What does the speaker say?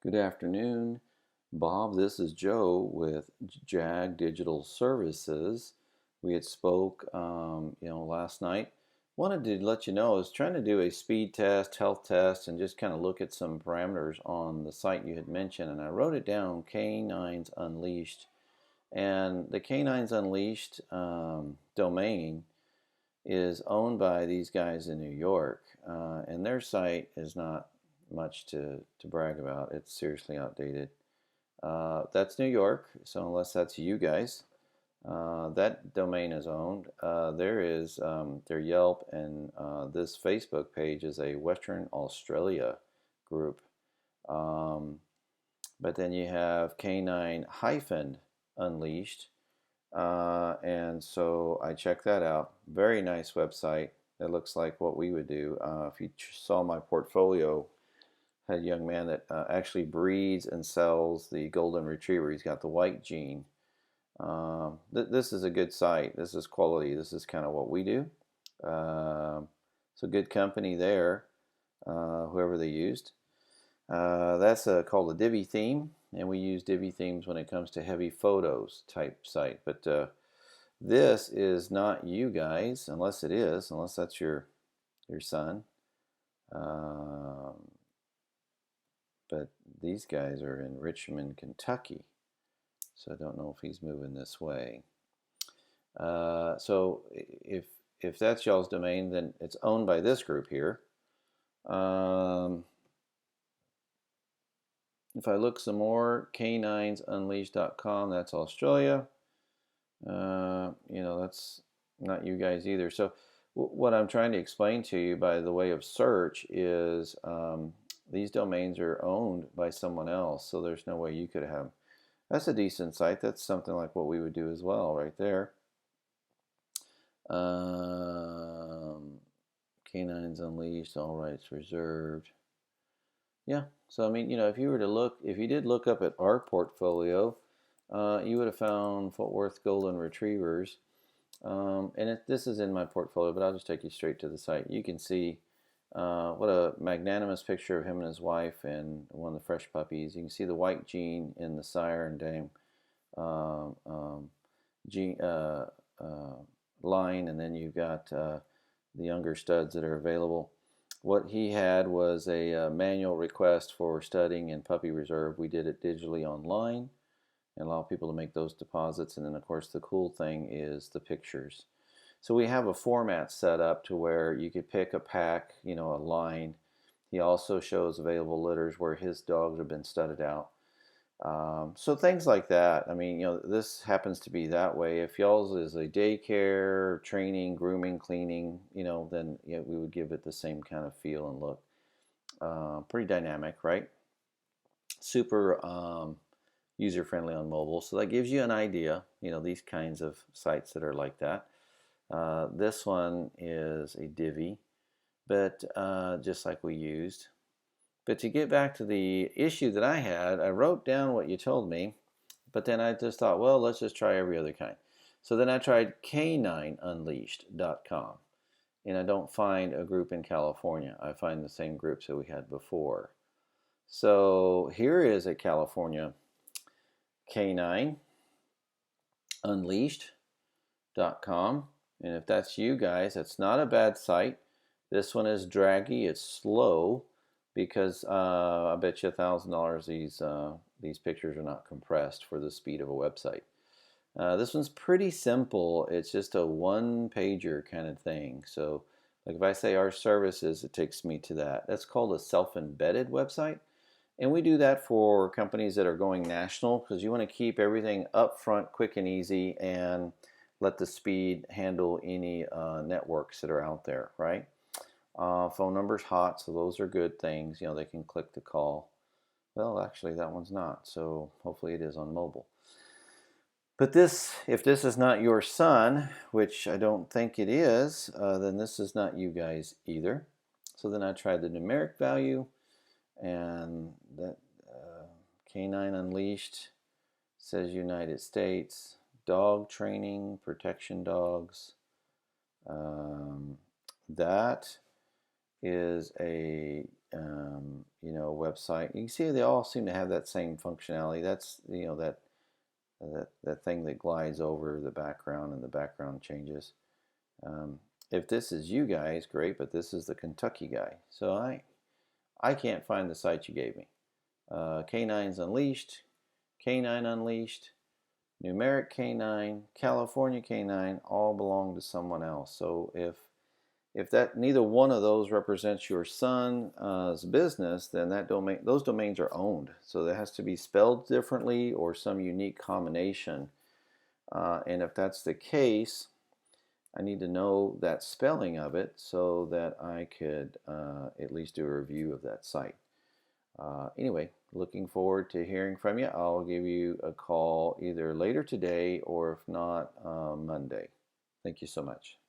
Good afternoon, Bob. This is Joe with JAG Digital Services. We had spoke, last night. Wanted to let you know I was trying to do a speed test, health test, and just kind of look at some parameters on the site you had mentioned. And I wrote it down, Canines Unleashed. And the Canines Unleashed domain is owned by these guys in New York, and their site is not much to brag about. It's seriously outdated. That's New York, so unless that's you guys, that domain is owned. There is their Yelp, and this Facebook page is a Western Australia group. Um, but then you have Canine hyphen Unleashed, and so I checked that out. Very nice website. It looks like what we would do. If you saw my portfolio, had a young man that actually breeds and sells the golden retriever. He's got the white gene. This is a good site. This is quality. This is kind of what we do. So good company there, whoever they used. That's called a Divi theme, and we use Divi themes when it comes to heavy photos type site. But this is not you guys, unless it is, unless that's your son. Um, but these guys are in Richmond, Kentucky, so I don't know if he's moving this way. So if that's y'all's domain, then it's owned by this group here. If I look some more, caninesunleashed.com, that's Australia. That's not you guys either. So what I'm trying to explain to you by the way of search is these domains are owned by someone else, so there's no way you could have. That's a decent site. That's something like what we would do as well, right there. Canines Unleashed, all rights reserved. Yeah, so I mean, if you were to look, if you did look up at our portfolio, you would have found Fort Worth Golden Retrievers. And this is in my portfolio, but I'll just take you straight to the site. You can see what a magnanimous picture of him and his wife and one of the fresh puppies. You can see the white gene in the sire and dam gene, line, and then you've got the younger studs that are available. What he had was a manual request for studying in Puppy Reserve. We did it digitally online and allow people to make those deposits. And then, of course, the cool thing is the pictures. So we have a format set up to where you could pick a pack, a line. He also shows available litters where his dogs have been studded out. So things like that. I mean, this happens to be that way. If y'all's is a daycare, training, grooming, cleaning, then we would give it the same kind of feel and look. Pretty dynamic, right? Super user friendly on mobile. So that gives you an idea, these kinds of sites that are like that. This one is a Divi, but just like we used. But to get back to the issue that I had, I wrote down what you told me, but then I just thought, well, let's just try every other kind. So then I tried canineunleashed.com, and I don't find a group in California. I find the same groups that we had before. So here is a California canineunleashed.com, and if that's you guys, it's not a bad site. This one is draggy, it's slow, because I bet you $1,000 these pictures are not compressed for the speed of a website. This one's pretty simple. It's just a one-pager kind of thing. So like if I say our services, it takes me to that. That's called a self-embedded website. And we do that for companies that are going national because you want to keep everything up front, quick and easy, and let the speed handle any networks that are out there, right? Phone number's hot, so those are good things. They can click the call. Well, actually, that one's not, so hopefully it is on mobile. But if this is not your son, which I don't think it is, then this is not you guys either. So then I tried the numeric value, and that Canine Unleashed says United States. Dog training, protection dogs. That is a website. You can see they all seem to have that same functionality. That's that thing that glides over the background and the background changes. Um, if this is you guys, great, but this is the Kentucky guy. So I can't find the site you gave me. Canines Unleashed, Canine Unleashed, Numeric Canine, California Canine, all belong to someone else. So if that neither one of those represents your son's business, then those domains are owned. So that has to be spelled differently or some unique combination. And if that's the case, I need to know that spelling of it so that I could at least do a review of that site. Anyway, looking forward to hearing from you. I'll give you a call either later today or if not, Monday. Thank you so much.